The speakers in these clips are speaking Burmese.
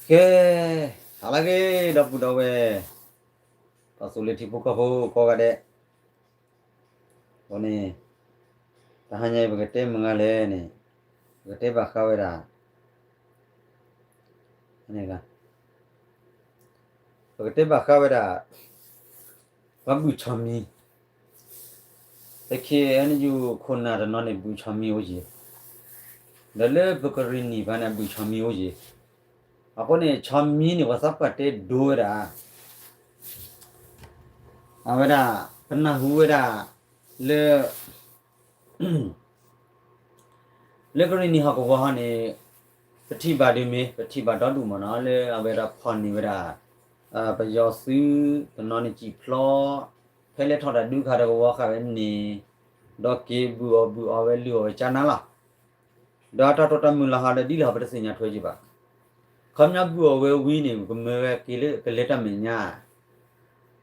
Ke, alage dapu dawe. Pasule tipu kaho ko gade. One tahanya bagate mangale ne. Bagate bakawera. Ane ga. Bagate bakawera. Babu chami. Eke ane ju kona da nane bu chami oje. Dale bakarini bana bu chami oje. Ako ne chami ni wasap kate dora. Awera pernah huwera le le karini ha ko ha ne pati ba de me pati ba da du ma na le awera phon ni wera pa yo su no ni chi phlo phele thoda du kha da ko wa kha be ni do ke bu o be lu o cha na la da ta to ta mu la ha de di la ba de sin nya thwe ji ba kham nya bu o we wi ni ko me we ke le ta me nya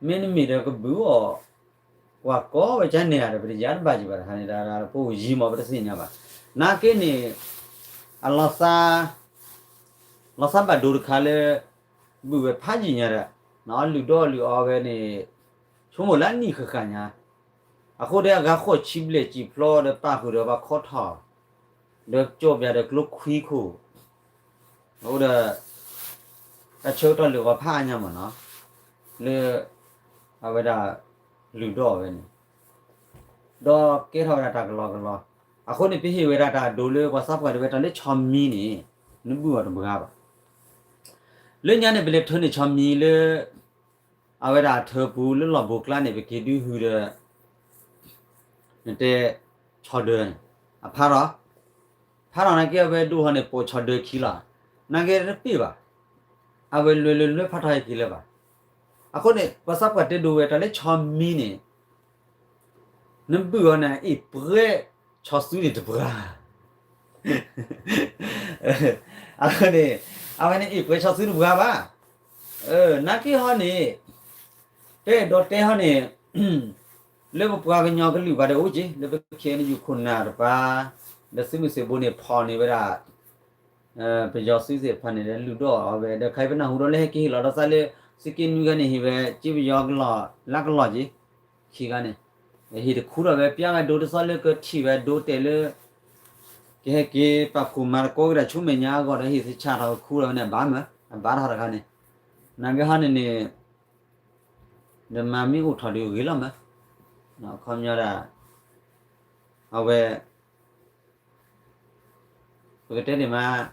me ni me de ko bu o wa ko be cha ne ya de ba ya ba ji ba ha ni da po yi ma ba de sin nya ba na ke ni alasa ba dur khale bu we pha ji nya da na lu do lu o be ni chumo la ni kha kha nya a kho de ga kho chi ble chi floor de pa khu de ba kho tha de cho bya de klu khwi khu ho de a cho to lu ba pha nya ma no le a we da lu do be ni do ke tho da ta lo a kho ni pi hi we da ta do le whatsapp ga de ta le chom mi ni nu bu wa de ba ba le nya ne bele thone chom mi le a we da the bu le lo bu kla ne be ke du hu de nte chode a phara na ke be du ha ne po chode khila na ke re pi ba a we le pha thai khile ba a kho ne whatsapp ga te do we ta le chom mi ni ne bu wa na e pre cho su ni de bra a kho ne a we ne e pre cho su ni bra ba na ke ha ne te do te ha ne le bo pwa ga nya ga lu ba de o ji le be khe ni yu khun na ba de simu se bo ne pho ni ba da pe jo su se phan ni de lu do a be de khai ba na hu do le ki lo da sa le skin nu ga ne hi be chi bi yo ga lo la ga lo ji khi ga ne hi de khu do be pya ga do de sa le ko thi be do te le ke pa khu mar ko ga chu me nya go de hi se cha da khu do ne ba ma ba da ga ne na ga ha ne ne de ma mi ko tha de ge la ma nó không nhớ làเอาvề cái tên này mà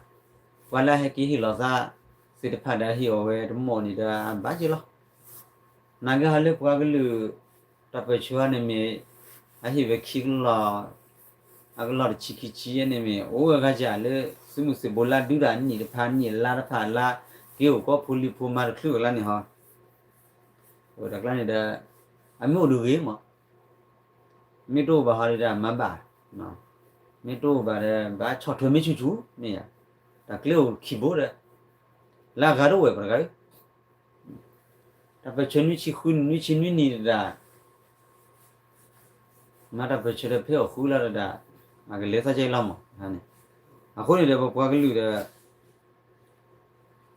qua lại hay ký hiểu là ra sự tập đã hiểu về đúng mồn thì đã bắt chứ lo nàng cái hai lúc qua cái lư tập về chúa này mình hay hiểu về khi là cái lo chỉ chi này mình ô cái gì là sự một sự bố la đưa ra nhỉ tập phán nhỉ la phán la kiểu có phuli phù mà khử la này họ rồi đặc này đã anh mua được gì mà mi to ba ha da ma ba no mi to ba de ba chho thwe mi chu ni ya da kle o khi bo de la ga ro we ba ga da ba chen mi chi khu ni chi ni da ma da ba che de phe o khu la da ma ga le sa chai la mo ha ni a khu ni de ba bwa ga lu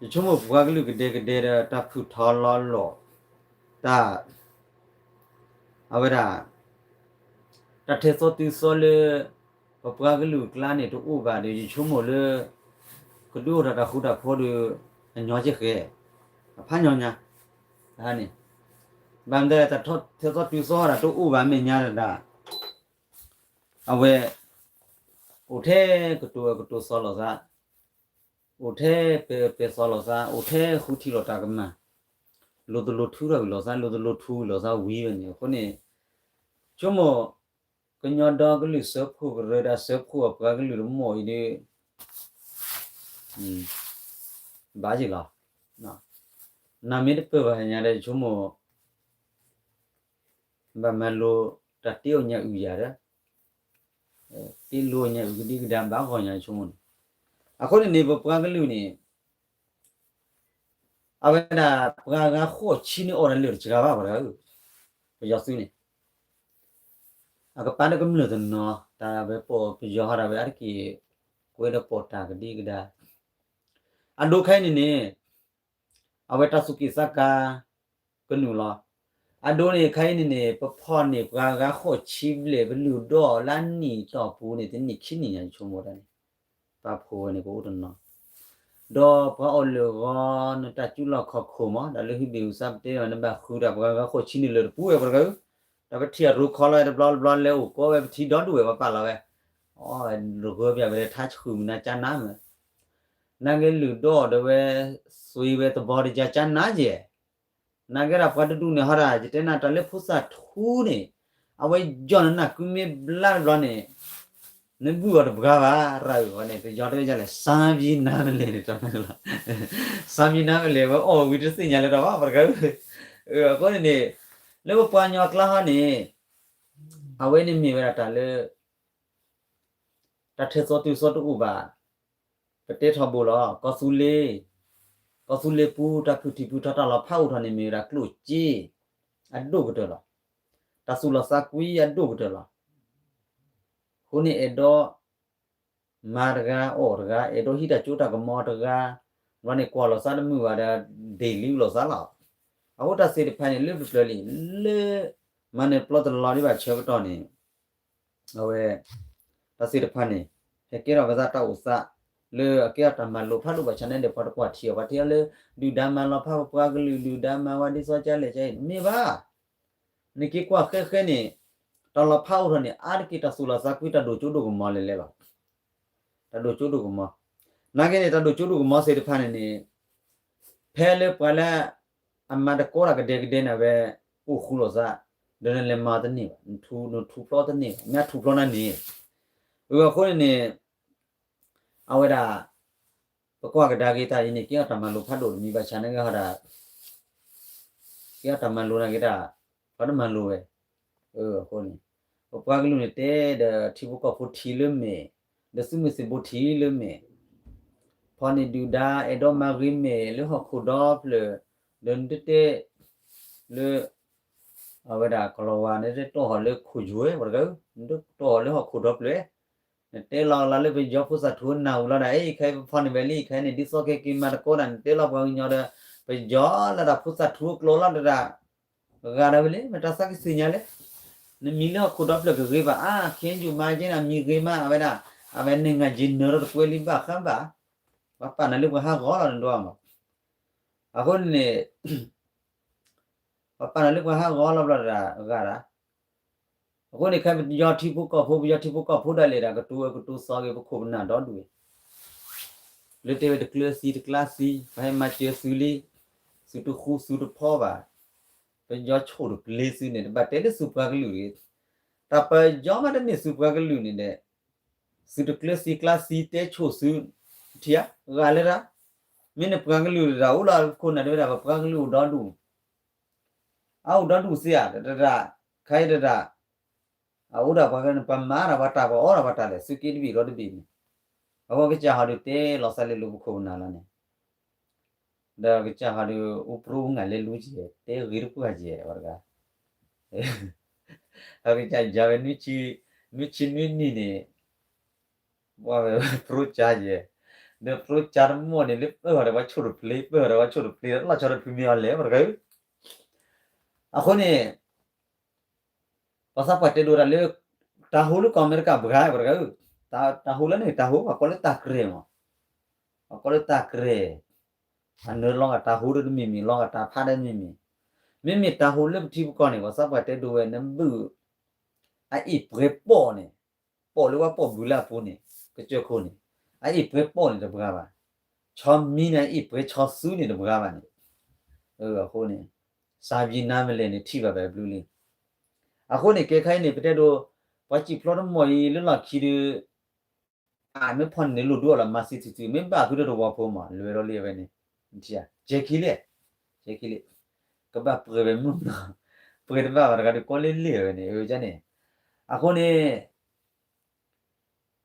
de chu mo bwa ga lu ge de da ta phu tha lo da a we da ta the so ti so le ba bwa ga lu kla ni to u ba de chu mo le ko du da khu da pho de nyo che khe pha nyo nya ha ni ban de ta tho the so ti so da to u ba me nya da a we o the ko to so lo sa o the pe so lo sa o the khu thi lo ta ka ma lo thu lo sa lo thu lo sa wi be ni ko ni chu mo cái nhỏ đó cái lưỡi sớp khu rồi đã sớp khu ở cái lưỡi mồi đi bá gì là nằm ít bữa vào nhà đây chúng mò và mà lo đặt tiêu nhà ủy đó tiêu lo nhà ủy đi cái đám báo gọi nhà chúng mò à có nên vào cái lưỡi này à vậy là cái khó chi này ở lưỡi chỉ là vào rồi bây giờ suy này à cái pan nó cũng lưỡi nó ta về po bây giờ họ về cái quê đó po ta cái đi cái đó anh đâu khai này nè เอาไว้ตาสุกิสักกาก็หนูรออันโดนี่ใครนี่ปะพอนี่กาโคชิบเลยเป็นลูดอลันนี่ต่อปูนี่ที่นี่คิดนี่ยังชั่วโมงได้ปะโพนี่ก็อุดนเนาะดอพอเอาเลยก็นตาจุลขอโคมดาเลยฮิบิวซับเตมันแบบคือแบบกาโคชินี่เลยปูเอปะก็แต่ว่าเทียรูคอลเลยบลอแล้วก็แบบที่ดอนดูเอปะละเว้ยอ๋อรูก็แบบทัชคือมันจะน้ำนั่งลูดอเดเวสวยเวตบอดี้จะน้าเจnagera padu ne hara jete na tale phusa thu ne awai jon na kume bla bla ne ne bu wa bga ba ra yo ne te jon de ja le sam bi na le ne to la sam bi na le ba o wi de sin nya le da ba ba ga ko ne le ba pa nyo kla ha ne awai ne mi ba ta le ta the so tu ba pe te tho bo lo ko su le ก็สุเลปูตาพุทิปูตาตาลาพาวทานิเมรักลุจีอัดดูกเตลาตาสุลาสักวีอัดดูกเตลาคนนี้เอโดมาร์กาออร์กาเอโดฮิตาจูตากมอร์กาวันนี้กว่าเราสารมือว่าเดลิวเราสารละเอาตาเสด็จภายในเรื่องเปลี่ยนเลยมันเนี่ยพลอตลอดีว่าเชื่อตอนนี้เอาไว้ตาเสด็จภายในเฮกิราก็จะตาอุษะle akia tamal lo phalu ba chane de phat kwa thia ba tia le du dama la pha kwa glu du dama wa di so cha le chai me ba ni ki kwa khe khe ni ta la pha u ni ar ki ta su la sa kwi ta do chu do ko ma le ba ta do chu do ko ma na ke ni ta do chu do ko ma se de pha ni phe le pa la amma da ko ra ke de na be u khu lo sa de le ma ta ni thu plo ta ni nya thu plo na ni ko niเอาไว้ด่าประกอบกับดากิตาอินี่เกี่ยวทำมันรู้พัดดูมีบัญชาเนี่ยก็ด่าเกี่ยวทำมันรู้นะกิตาพัดมันรู้เว้ยคนนี้ประกอบกับรู้เนี่ยเต้เดที่พวกเขาพูดทีเรื่องเมย์เดซึ่งมีสิบุทีเรื่องเมย์พอนี่ดูดาเอดอมาริเมย์หรือหอกคูดอฟเลยเดินเต้เลยเอาไว้ด่ากลัวเนี่ยตัวเขาเลยขุยวยว่าก็ตัวเลยหอกคูดอฟเลยเตลอลาเลไปยอพุสะทุนนาอุลาไอ้ใครฟอนเวลี่ใครนี่ดิโซเคกิมาโกนันเตลอบังยอดไปยอละดาพุสะทุกโลลาดากาดาเวลี่มตาสักสิญญาเลนี่มีเลขุดอฟเลกเกบะเขียนอยู่มาเจนะมีเกมาเอาไว้นะเอาไว้นึงจินเนอร์ควยลิบะคัมบะปะปะนั่นเลยว่าหากอลันดวงอะคนนี่ปะปะนั่นเลยว่าหากอลับละดากาดาအခုနေခက်ရောတိပုကဖို့ရတိပုကဖို့တယ်လေကတူစောကေခုဘနာတော့တွေ့လေတေတကလစီတကလစီဘိုင်မချေဆူလီစူတခုစူတဖောပါပညောချို့ပလေးစီနေဘတ်တဲစူပါကလူရီတပယောမတဲ့စူပါကလူနေတဲ့စူတကလစီတဲချို့စူတီယာဂါလေရာမင်းပကကလူရာဦးလာခုနတဲ့ပကကလူတော့တူအောက်တော့တူစီရတခိုင်တอาอุดาปะกันปะมาราบตาปะอราบตาle sukit bi ro de bi awo ke cha ha du te lo sa le lu khu na la ne da ke cha ha du upru nga le lu ji te gir pu ha ji war ga a ke cha ja ve ni ne wa pro cha ji de pro cha mo ne le pe ha ba churu play la cha premier le war ga a kho ne pasal pate dora le tahulu kamer ka bgai berga tahula ni tahu akole takre mo akole takre anur long tahu de mimi long ta phade mimi tahu le ti ko ni pasal pate do we nambu ai i pre po ni po le wa po bula po ni ke che ko ni ai i pre po ni de bga ba chom mi na i pre cho su ni de bga ba ni ko ni sa bi na me le ni thi ba ba blue ni အခုနေကဲခိုင်းနေပြတဲ့တော့ဘာချီဖလော်ဒမော်ရီလွတ်လာခီရမဖွန်နေလို့တော့လာမစီတီမင်းပါသူတော့ဘာဖို့မှာလွယ်တော့လေးပဲနေဒီဂျက်ခီလေကဘာပရဗမနပရဗာရကကိုလေးလေးပဲနေဟိုကျနေအခုနေ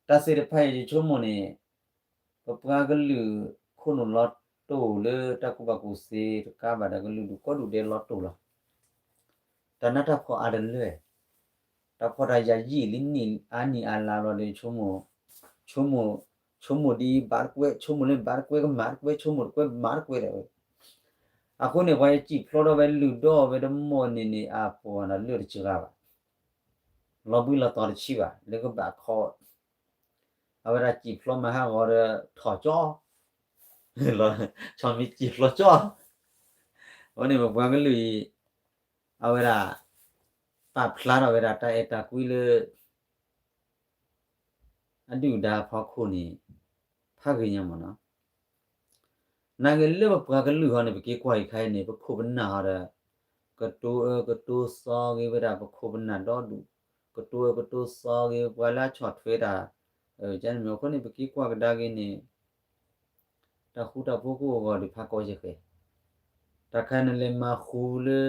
တဆေရဖိုင်ချုံမနေပပကလူခုနလော့တိုလေတကူဘကူစီကဘာဒကလူကိုလူတဲ့လော့တိုလားตอนนั้นถ้าพออาเดนเลยถ้าพอได้ยายี่ลิ้นนี่อันนี้อันลาเราเลยชั่วโมดีบาร์กเวชั่วโมงเลยบาร์กเวก็มาร์กเวชั่วโมงก็มาร์กเวเลย အခုနေဘာကြည့်ဖလောတော့ပဲလူတော့ပဲဒမောနေနေအပေါ်နာလူချီကပါလောဘူးလာတော်ချီပါလေကဘာခေါ်အဝရကြည့်ဖလောမဟာဝရထော်ကြောလောချောင်းမီကြည့်ဖလောကြောဝနေဘွားကလူအဝရတာဖလာတော့ဝရတာအတာကွီလေအဒူဒါဖောက်ခုနေဖာကင်းရမနော်နာကလေးဘပွားကလူဟောနေပကေကွာခိုင်နေပခုပနာရကတိုစောကေဗရာပခုပနာတော့ဒူကတိုစောကေပွာလာချော့ထွေးတာကျန်မျိုးခုနေပကေကွာကဒါကေနေတခုတပုကိုကဒီဖာကောရခေတခါနလေမခူလေ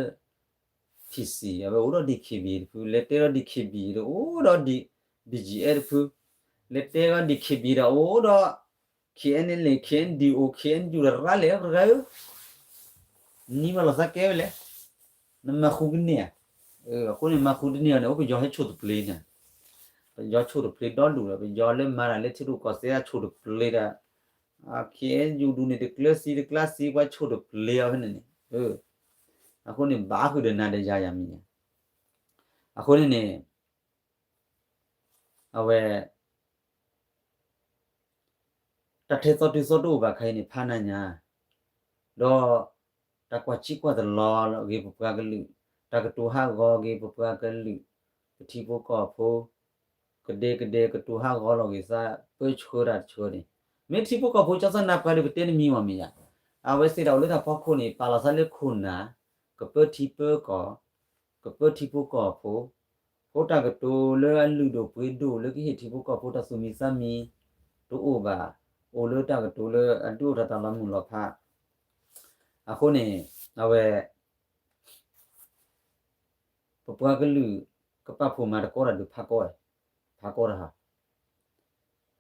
ဖြစ်စီအဘိုတော့ဒီခိဘီဖူလက်တေတော့ဒီခိဘီတော့အိုတော့ဒီ BGR ဖူလက်တေကဒီခိဘီတော့အိုတော့ KN le KN DO KN ju ra le ra ni ma la sa ke le na ma khu ni ko ni ma khu ni ne ko jo he chot play na jo chot play do lu la jo le ma la le chiru ko se ya chot play da KN ju du ni de class C kwa chot play ya ne ako ni ba khu de na de ja ya mi ako ni ne awe တထဲစောတူစောတူပါခိုင်းနေဖာနာညာတော့တကွာချိကွာတလောဂေပပကလူတကတူဟာဂောဂေပပကလူပတိဘောကောဖိုကဒေကတူဟာဂောလောဂေစာပွချိုရချိုနေမေတိဘောကောဖိုချစနာပါလေပတဲမီဝမီယာအဝဲစီတော်လေတာဖောက်ခုနေပါလာစလေခုနာကပတိပေကောကပတိဘောကောဖိုဖိုတကတူလေလူတို့ပွေးတို့လေကိဟတိဘောကောဖိုတဆုမီစမီတို့အိုပါโอเลตากตูเลอันดูตาลามุลพะအခုနေအဝဲပပွားကလူကပဖို့မှာကောရလူဖာကောရဟာ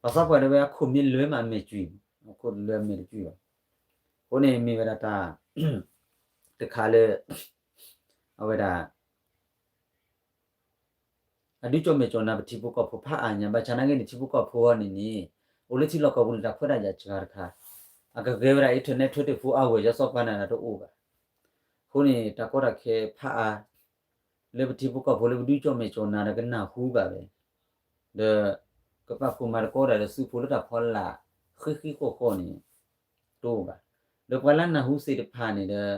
ပါစပွားတယ်ခုမြလွဲမှာမေကျွီအခုလွဲမေကျွီပါခုနေမိဝရတာတခါလေအဝဲတာအဒီချောမေချောနာပတိပုကဖို့ဖာအညာဘာချနာကနေတိပုကဖို့နေနီโอเลติลอกบุลตาฟระยาจารคาอากะเกวราอิทเนททฟูอเวยะซอปานานะโตโอบาခုနေတကောရခေဖာလေပတိပုကဘောလေဘူးချောမေချောနာရကနာဟူပါပဲဒကပဖူမာကောရလေစုဖူလတာဖောလာခိကိုကောနေတိုးပါဒပလနာဟူစေတဖာနေတဲ့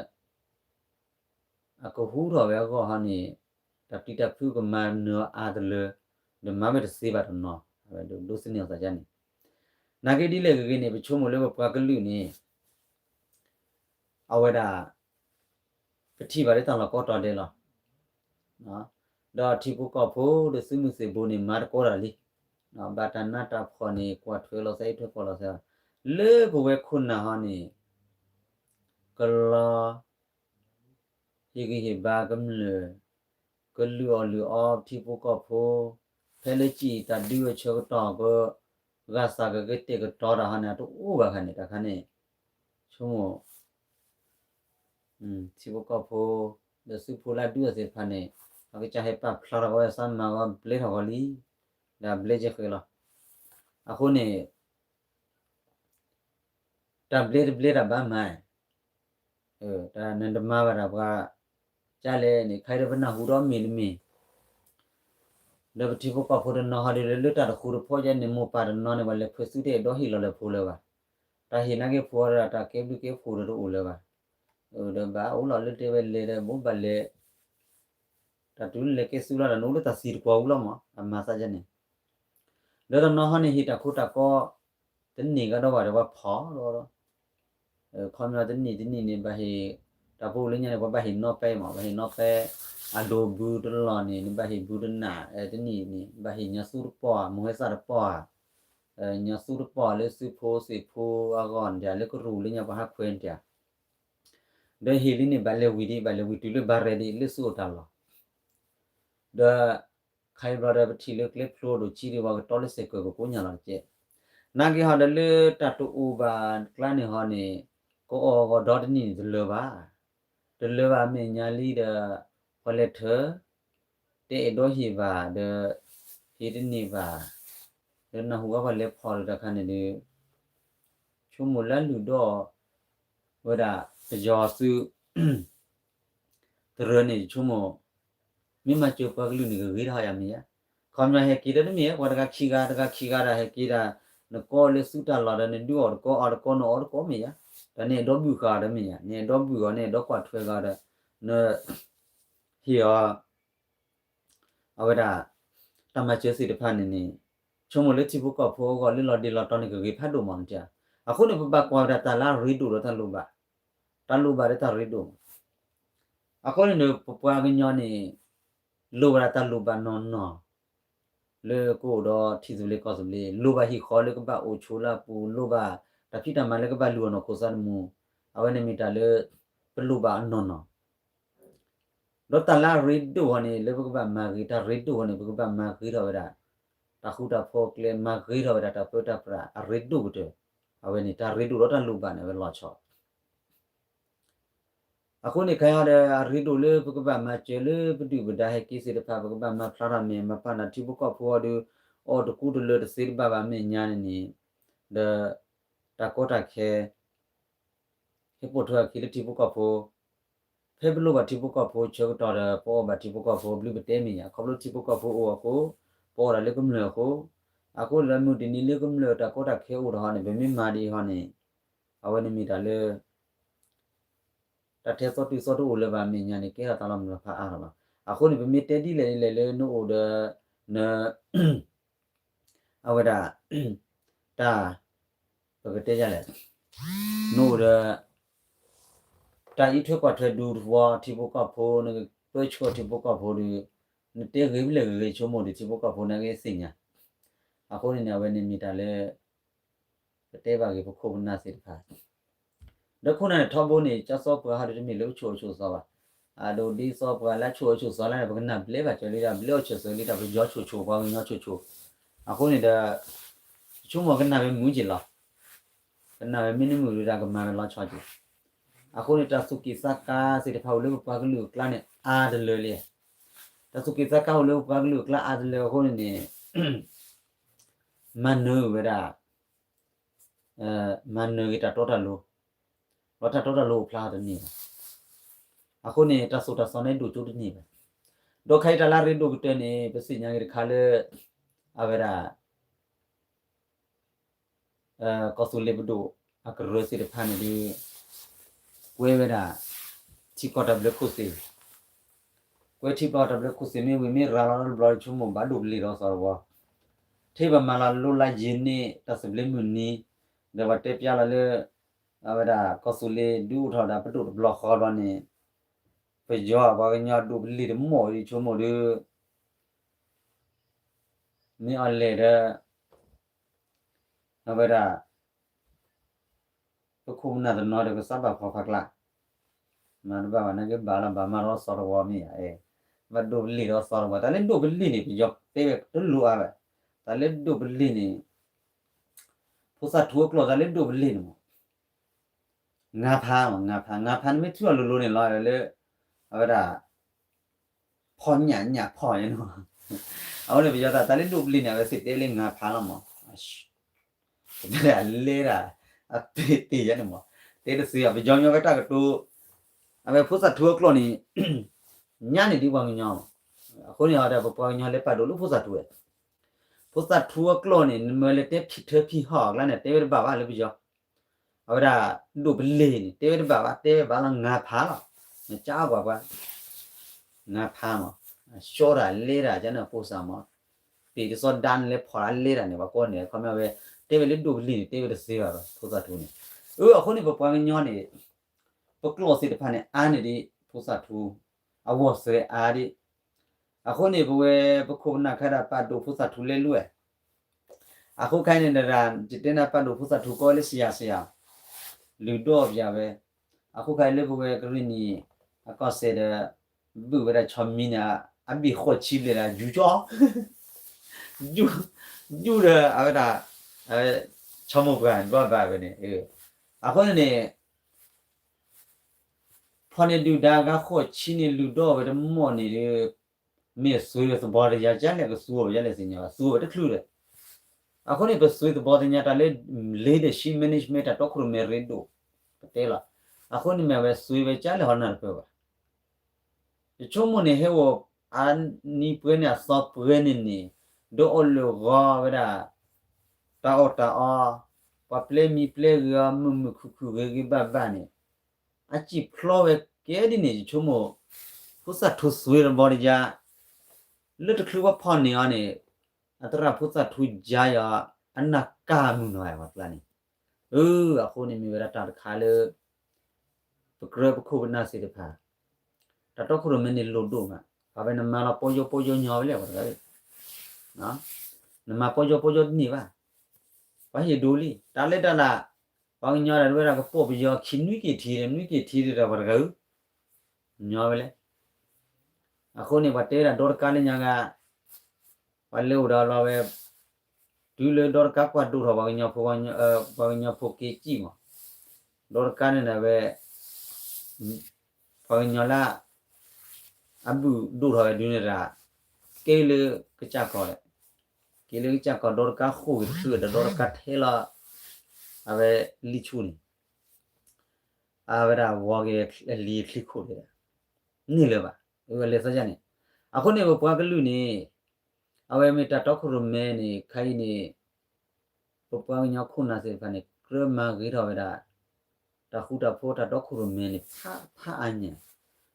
အကဟူတော်ပဲကောဟာနေတတိတဖူကမနောအာဒလေဒမမေတစေပါတော့နော်အဲဒုစနေစာကြနေနာဂေဒီလေကေနေပချုံမလေပကလူနေအဝဒပတိပါလေတန်လကောတော်တယ်လားနော်တော့တိပုကဖို့ဒစုမှုစေဘိုနေမာကောရလီနော်ဘာတနာတာဖော်နေကွာထွေလို့စိတ်ထွေပေါ်လို့ဆရာလေဘဝခုနာဟာနေကလာဟိဂိဘာကမလေကလူအလူအောတိပုကဖို့ဖဲလေကြည်တဒီဝချောတော့ကဂါစာကကတေကတော်ရဟနာတော့ဥပါခနဲ့တခါနဲ့ချုံတိပုကဖို့ဒစုဖူလာဒူစေဖာနေအကချာဟေပါဖလာရောဆမ်မာကဘလေဟောလီဒါဘလေချေခလာအခုနေတဘလေရဘာမိုင်ဒါနန္ဒမဘာရာကကြားလဲနေခိုင်ရဘနာဟူတော့မင်းမင်းလေပတိပုကဖို့နော်ဟာလေလေတာခူရဖောကြနေမပါနော်နေဘလေဖစုတဲ့တော့ဟီလောလေဖိုးလေပါတာဟိနာကေဖောရတာကေဘကေဖိုးရတော့လေပါဒဘာအိုလောလေတေဝလေလေဘဘလေတာတူလေကေဆူလာနိုလေတာစီကွာဦးလောမအမစာကြနေလေတော့နော်ဟာနေဟိတာခုတာကောတင်းနေကတော့ဘာတော့ဖောတော့ခေါမလာတင်းနေနေဘာဟိတာပိုးလေးညာဘာဟိနော်ပဲမှာဘာဟိနော်ပဲအဒိုဘူးတလောနေဘာဟိဘူးဒနာတင်းနေဘာဟိညာဆူပေါ်မွေးစားပေါ်ညာဆူပေါ်လေစုဖိုးစီဖိုးအကောန်ကြလေကရူလေးညာဘာခွင်းကြde hili ni bale widi le baredi le suota lo de khai brother pthi le clip flow do chi de wa to le se ko nya la che na ki ha de le ta to over klan ni ha ni ko o dot ni de le ba me nya li de collector de do hi ba de hi ni ba de na hu ba le phol da khan ni chu mu la lu do wa da ကြောစု ตระนี่ชั่วโมงมิมาจูปากลุนี่ก็วิรหายามีอ่ะคำนั้นให้กีดนี่มีอ่ะว่าตะขี้กาได้ให้กีดานก็เลยสุดท้ายละเนี่ยดูอร์ก็อร์ก็นอร์ก็มีอ่ะแต่เนี่ยดอกบัวการ์มีอ่ะเนี่ยดอกบัวเนี่ยดอกกวาดเฟการ์เนี่ยเฮียเอาไว้ด่าทำมาเจอสิทธิ์พันนี่ชั่วโมงเล็กที่พวกก็พวกก็เล่นรอดีรอตอนนี้ก็กี่พัดดูมันจ้ะอ่ะคนนี้พวกบักว่าตาลารีดูแล้วตาลูบะได้ตารีดูอ่ะคนนี้พวกว่ากันย้อนนี่ลูบะตาลูบะนอนလေကိုတော့ထီစုလေးကောစုလေးလိုပါဟီခေါ်လေကပါအိုချိုလာပူလိုပါတဖိတမလေကပါလူနော်ကိုစန်မူအဝနေမီတာလေပလူပါနော်တော့တလာရီဒိုဟနေလေကပါမာဂီတာရီဒိုဟနေကပါမာဂီရောဒါတခုတာဖောကလေမာဂီရောဒါတပတာပရာရီဒိုဘတဲ့အဝနေတာရီဒိုတော့တလူပါနေပဲလောချောအခုနေခိုင်ရတဲ့ရီဒိုလေပကပမချေလေပတိပဒါဟကိစီတဖပကပမဖလာရမေမပနာတိဘကဖောဒအော်တကူတလေစေဘဘာမေညာနေဒတာကောတာခဲဟေပိုထွာခိလတိဘကဖောဖေဘလိုဘတိဘကဖောချေတော်ရပေါ်ဘတိဘကဖောဘလူဘတဲမီညာခဘလိုတိဘကဖောအောကိုပေါ်ရလေကမလေကိုအခုလမှုဒီနီလေကမလေတာကောတာခဲဦးရဟနေဗမေမာဒီဟနေအဝနေမီတာလေတထဲစောတူစောတူလေပါမင်းညာနေကဲတာလာမလားဖာအားလားအခုနေမီတဲဒီလေနို့ဒနအဝဒတာပကတဲ့ကြလေနို့ဒတာဤထွက်ကထွဒူဝါတိဘကဖိုးနေတွဲချောတိဘကဖိုးဒီတဲဂိဘလေဂေချိုမိုဒီတိဘကဖိုးနေစင်ညာအခုနေဝနေမီတာလေတဲပါကေဘခုနာစစ်ဖာဒခုနထောဘိုနေကျဆော့ပွားဟာဒီမီလို့ချိုစောပါအာဒိုဒီဆော့ပွားလာချိုစောလာဘကနာဘလေပါချလီတာဘလေချိုစောလီတာဘကြောချိုပါငါချိုအခုနေတာချုံမကနာပဲမူးကြလားကနာပဲမင်းမူရတာကမာလာချောကြအခုနေတာစုကိစကာစစ်တဖောက်လို့ပါကလူကလာနေအားဒလေလေတစုကိစကာလို့ပါကလူကလာအားဒလေခုနေမနုဝရမနုကတာတော်တလို့ဝတ်တော်တော်လို့ဖလားတယ်နေအခုနေတာဆိုတာစောနေဒူကျူတနေပဲဒိုခိုင်တလာရီဒူကတဲ့နေပစီညာရခါလေအဝရာကောဆူလေဘဒူအခရစီရဖာနေဒီဝဲဝရာချီကောတဘလခုစီဝဲချီကောတဘလခုစီမေဝီမေရာလာဘလောချုံမဘာဒူလီရောဆောဝထေဘမလာလူလာဂျင်းနေတဆဘလမူနီဒဝတေပြလာလေအဝဒါကောဆူလေဒူထော်တာပတုဘလော့ခေါ်တော့နေပကြောဘာကညာဒူလီဒမော်ရီချုံမော်ဒီနေအလေတဲ့အဝဒါပခုနာဒနော်ဒကစဘာခေါ်ဖကလာမန်ဘာဝနကေဘာလာဘာမာရောဆော်ဝမီအဲမဒူလီရောဆော်ဝတာလေဒူလီနေပကြောတေဘတလူအဝတာလေဒူလီနေဖုစာထူကလောတာလေဒူလီနေငါဖာไม่ทั่วลุๆเนี่ยรอเลยเอาด่าพอหยาพอเนี่ยเนาะเอาเลยไปยอดตาเล่นดูบลิเนี่ยไปสิเตเล่นงาพาละหมอเนี่ยเลล่ะอะตียันหมอเตตสิอ่ะไปจอมยอไปตากตูเอาไปพุทธทัวกลอนี่ญานี่ดีกว่าญาအခုเนี่ยเอาไปปอญาเลปะดูพุทธทัวพุทธทัวกลอนี่เมเลเตผิดเธอพี่หอกแล้วเนี่ยเตไปบ่าวเลยไปยอเอาด่าดูบลีนี่เตไปบ่าวเตไปบ่าวงาพาละจ้ากว่าငါဖမ်းမရှော့တာလေးတာကျန်တော့ပို့စားမปีที่สอดดันเลยพอละเลยเนี่ยว่าก่อนเนี่ยเขามาเว้เตเวลิดูบลีเตเวเสียบ่โทษทูนี่အခုနေပပွားညောနေပကလောစီတဖာနေအာနေဒီပိုစာทูအဝစရဲအာဒီအခုနေဘဝပခုနာခရပတ်ဒိုပိုစာทูလဲလွဲအခုခိုင်းနေတာจิตนาပတ်ဒိုပိုစာทูကောလေးစီယာလူတော့ပြပဲအခုခိုင်းလေဘဝကရနီအကောစေတဲ့ဘူဝရချမီနာအဘီခေါ်ချီလေလာဂျူကြောဂျူရအဝဒါချမကန်ဘာဘာပဲနေအခုနေဖာနေဒူဒါကခေါ်ချီနေလူတော့ပဲမော်နေတယ်မြေဆွေးစဘော်ရကြတယ်ကစူရလဲစင်ညာစူပဲတခလူလေအခုနေပဲဆွေးစဘော်ညာတလေလေးတဲ့ရှိ management တော့ခရမေရီဒိုတဲလာ အခုနေမဲ့ပဲဆွေပဲကြားလေဟောနာပြောပါတချို့မနေဟဲဝအန်နီပွေးနေဆော့ပွေးနေနေဒိုအလောဂါဝဒါတာအော်တာအော်ပပလေမီပလေရမမခုခုရေဘဘနေအချီဖလောဝဲကဲဒီနေချို့မဖုစတ်ထုဆွေရဘော်ဒီဂျာလွတ်တခလူဝဖော်နေရနေအတရဖုစတ်ထုဂျာယာအနကာမှုနော်ရပါပလာနေအခုနေမြရတာတခါလေပကရပခုနာစီတဖာတတော့ခုရမင်းနေလို့တော့မှာဘာပဲနမလာပေါ်ကျော်ညော်လေပါတကယ်နော်နမပေါ်ကျော်နေပါဘာဟိဒိုလီတာလက်တလာဘောင်းညော်တယ်ဝဲတာကပို့ပြီးရောခင်းနွိကီထီတယ်ပါတကယ်ညော်ပဲလေအခုနေပါတဲတာဒေါ်ကားလေးညာကဘာလို့တော့လာပဲဒူလေဒေါ်ကားကွာဒူတော့ဘာညော်ဖို့ကေကြည့်မှာဒေါ်ကားနဲ့ပဲဘာညော်လာအဘူဒူတော့ဒူနေတာကေလေကချကောလေကေလေကချကောဒေါ်ကားခိုးသူဒေါ်ကားထဲလာအပဲလီချူနီအဝရဝါကေလီခလီခိုးတယ်နေလေပါလေစကြနေအခုနေပွားကလူနေအဝဲမီတာတော့ခရုမဲနေခိုင်းနေပွားညောခုနာစေဖာနေကရမဂီတော်ဝဒါတခုတဖို့တာတော့ခရုမဲနေဖာအညင်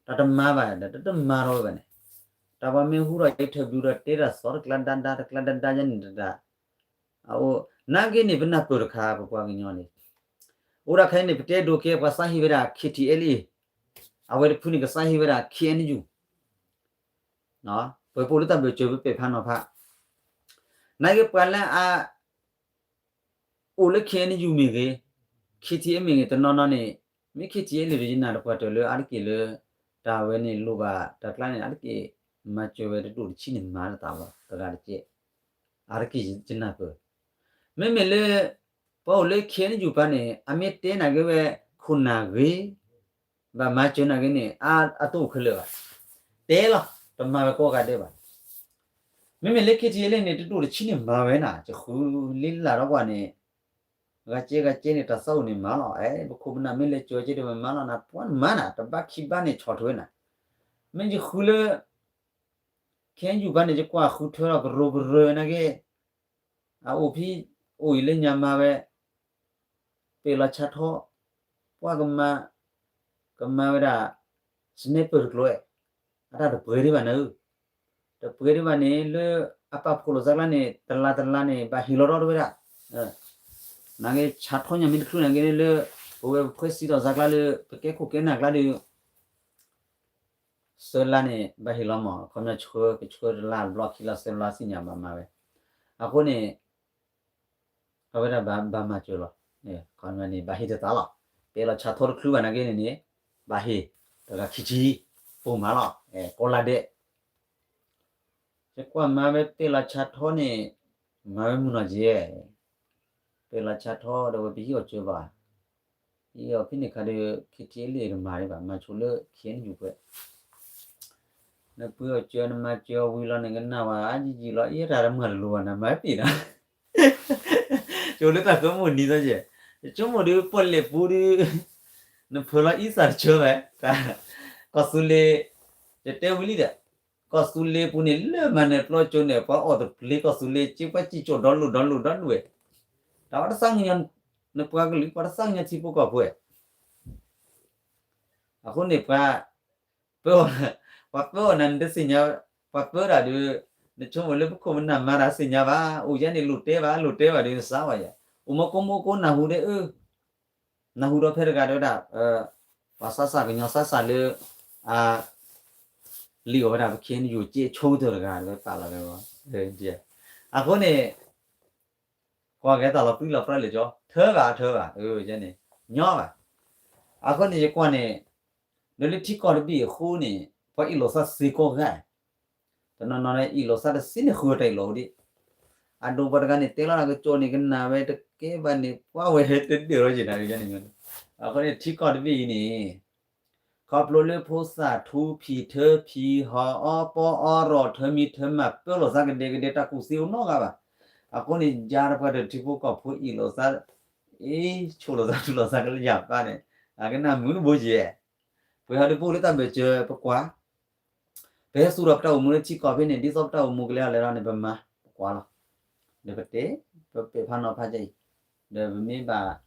တတမပါတမရောပဲနေတဘာမေဟူရအိတ်ထဘူးရတေရစောကလန်ဒန်ဒါညန်ဒါအိုနာဂိနေဘနာပရခါပွားညောနေဥရခိုင်းနေပတေဒိုကေပစာဟိဝရာခီတီအလီအဝဲဖုန်ကစာဟိဝရာခီအန်ယူနော်ဘယ်ပိုလတဘချေပဲဖာနော်ဖာနိုင်ကပလန်အာအိုလခဲနေယူမီကေခီတီအမီတနော်နော်နေမိခီတီလေရင်းနာတော့ပတ်တယ်လေအားကေလေဒါဝဲနေလို့ပါတကလိုင်းနေအားကေမချေပဲတူချီနေမာတာပါတကားကြည့်အားကေကျနာပမဲမဲလေပေါ်လေခဲနေယူပါနေအမေတဲနာကေပဲခုနာကေဘာမချေနာကေနေအာအတုခလေပါတဲလားတမပဲကောကတဲ့ပါမမေလက်ခတီလေးနေတူချင်းနေမှာပဲနာချခူလီလာတော့ကွာနေကကျဲနေတဆောက်နေမှာတော့ဘခုမနာမလေကြောကျတဲ့မှာတော့နာပွန်မနာတပတ်ခိပါနေချော်ထွေးနာမင်းကြီးခူလေခဲယူပါနေကွာခူထွေးတော့ဘရနာကေအိုဖီအိုလေညာမှာပဲပေလာချထောပွားကမဝဒါစနေပရကလောအဲ့ဒါဘယ်ရီပါနော်တပွေးရပါနေလေအပပကိုလိုဇာလာနေတလာနေဘာဟီလိုတော့ဝဲတာနာငယ်ချတ်ထုံးညမင်းခုနာငယ်လေဘဝခွေးစီတော့ဇာကလာလေပကေကိုကဲနာကလာလေဆလာနေဘာဟီလိုမခမချိုလာဘလော့ခီလာဆလာစီညာမှာပဲအခုနေအဝဲဘာမချိုလောနေခမနေဘာဟီတတာလားပေလာချတ်ထော်ခလူနာငယ်နေဘာဟီတကခီချီပုံမလားပေါ်လာတဲ့ကျကွာမပဲပေလာချတ်ထောနေမပဲမနာကြီးပေလာချတ်ထောတော့ပြီးရောကျပါပြီးရောဖိနေခါတဲ့ခီတီလေးရမာရပါမချိုလို့ခင်းယူပဲနပူရောကျနမကျော်ဝီလာနေကနာပါအကြီးလောအေးဒါရမလို့နာမပြီနာကျိုးလက်တကမနီတော့ကျကျုံမဒီပေါ်လေပူဒီနဖလာအီစာချောပဲကဆူလေတဲဝလီတဲ့ကဆူလေပူနေလေမနဲ့ပလောချိုနေပါအော်တပလီကဆူလေချိပချိချိုဒေါ်လူဝဲဒါဝတ်ဆောင်ညံနပွားကလီပါဆောင်ညချိပုကပွဲအခုနေပါပေါ်နန်ဒစညာပေါ်ရာဒီနချုံလေပခုမနာမရာစညာပါဦးရနေလူတဲပါဒီစားပါရဥမကုမကိုနာဟုတဲ့နာဟုတော့ဖဲရကတော့ဒါပါဆဆကညဆဆလေလီယောဒါခင်းယူကြည့်ချိုးတယ်ကလည်းပါလာတယ်ပေါ့ဒီအခုနေကွာကဲတော့ပြလာပြလေကြောထဲပါရနေညောပါအခုနေကွာနေလေတိကော်ပြီးခိုးနေဘာအီလိုဆာစီကောကဲတနနနဲ့အီလိုဆာစင်းခိုးတယ်လို့ဒီအဒိုဘကနေတဲလာကချိုနေကနာပဲတကဲဘာနေပွားဝဲတဲ့ဒီရောကျင်တယ်ရနေအခုနေတိကော်ပြီးနေขอบโลเลโพสาทูพีเธอพีหอปอรอเธอมีเธอมาเปโลซากันเดกเดตากูซิวโนกะบะအခုနေဂျာရပါတဲ့ဒီပုကဖိုးအီလိုဆာအေးချိုလိုဆာတူလိုဆာကလေးရပါနဲ့ cái nào muốn bố gì với họ đi bố lấy tạm biệt chơi bố quá bé sưu tập đầu muốn chỉ có bên này đi sắp đầu mua cái là này bên mà quá là để bật té bật phan nó pha gì để mấy bà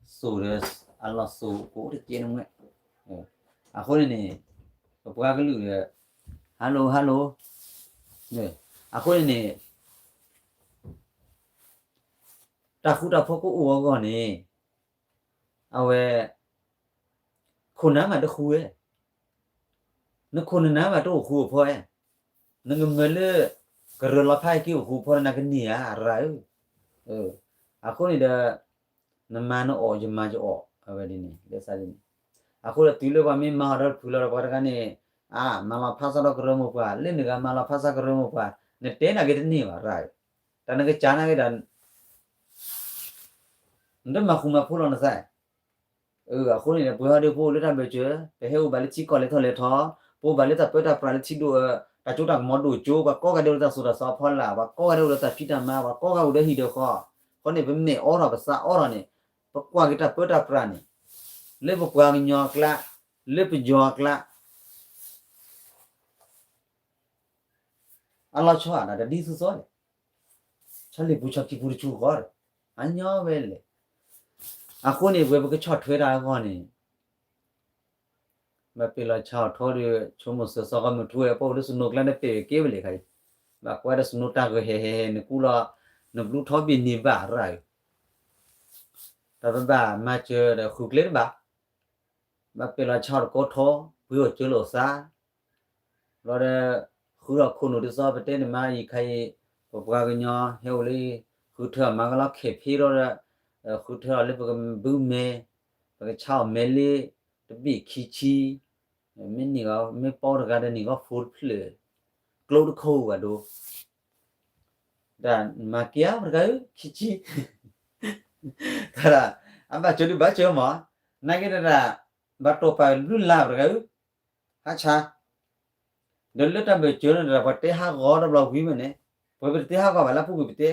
sưu được ăn lọt sưu cố được kia không vậy à khối này bố qua cái lưỡi hello nè à khối này ta khu ta phố có uo còn nè à vềคนนั้นมาตะคุยนึกคนนั้นมาตะคุยพอนึกเงินเลยกระโดดละพายกิ้วคุยพอนักเนี่ยอะไรอะคนนี้เดนมาโนอจะมาจะออกเอาไว้ดิเนี่ยเดี๋ยวซะดิอะคนละตุลว่ามีมาหาพูลละปะกันเนี่ยมาละภาษาละกระมป่ะเล่นนึกมาละภาษากระมป่ะเนี่ยเตนะกิเนี่ยว่าไรแต่นึกจานะกิดันนั่นมาคุมาพูลละนะซะအခုနေဘွေဟာဒီပိုလက်တာပဲကျပဲဟဲဘာလချီကောလက်ထလက်ထောပိုဘာလက်တာပတာပရလက်ချီဒိုတာချိုတာမော်ဒိုချိုဘာကောကဒေလတာဆိုတာစာဖောလာဘာကောကဒေလတာဖီတာမာဘာကောကဥဒဟီဒခောခေါနေဘမနေအော်ရဘာစာအော်ရနေပကွာကတာပတာပရနေလေပကွာညောကလာလေပကြောကလာအလောချွာနာဒီဆူစောလေချလေပူချကီပူချူခေါ်အညောပဲလေအခုနေဘယ်ကချော့ထွေးတာခေါနေမပြေလာချော့ထော်ရချုံမစစောကမထွေးပေါ်လို့စနုကလနဲ့ပြေကေးလေခိုင်ဘာကွာတဲ့စနုတာကဟဲဟဲနကူလာနဘလူထော်ဘီနေပါရိုင်တပဘာမချေတဲ့ခုကလေးဘာမပြေလာချော့ကိုထော်ပြီးတော့ကျလို့စားလောတဲ့ခုတော့ခုနတို့စောပတဲ့နမကြီးခိုင်ဘဘကညောဟဲဝလေးခုထမကလာခေဖီတော့ခုထလေးပကဘူမဲပကချောင်းမဲလေးတပိခီချီမင်းနီကမပေါ်ရကတဲ့နီကဖူးဖလေကလောဒခိုးကတော့ဒါမကီယာဘကခီချီဒါအဘချိုဒီဘချိုမနိုင်ကြတာဘတ်တော့ပါလူလာဘကဟာချာဒလတဘချိုရဘတေဟာဂေါ်ဘလောက်ဝီမနေဘယ်တေဟာကဘာလာပူပတေ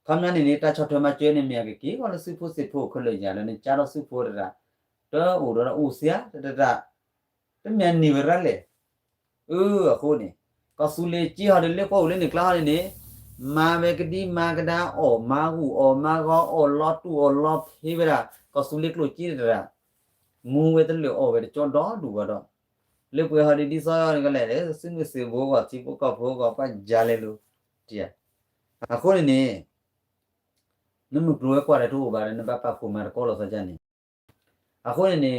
คำนั้นนี่ตาชอบทำมาเจอเนี่ยมีกี่ก็เลยซื้อผู้สิผู้คนเลยอย่างนั้นจ้าเราซื้อผู้ระดับเด้ออูระดับอูเสียระดับเป็นแมนนี่เวลาเลยคนนี่ก็สุเลจีเขาเลยก็เลยนี่กล้าเลยนี่มาเวกดีมากระดาออกมาหูออกมาก็ออกลอดตู้ออกลอดที่เวลาก็สุเลกลุจีระดับมูเวตันเลยออกไปจนดอดูว่าดอเลยเพื่อเขาดีซอยก็เลยซึ่งก็ซื้อบัวก็ที่พวกก็พวกก็ไปจาเลยลูเจียคนนี่နမပရိုကွာရတူဘာလဲနဘပဖူမာကောလောစကြနေအခုနေ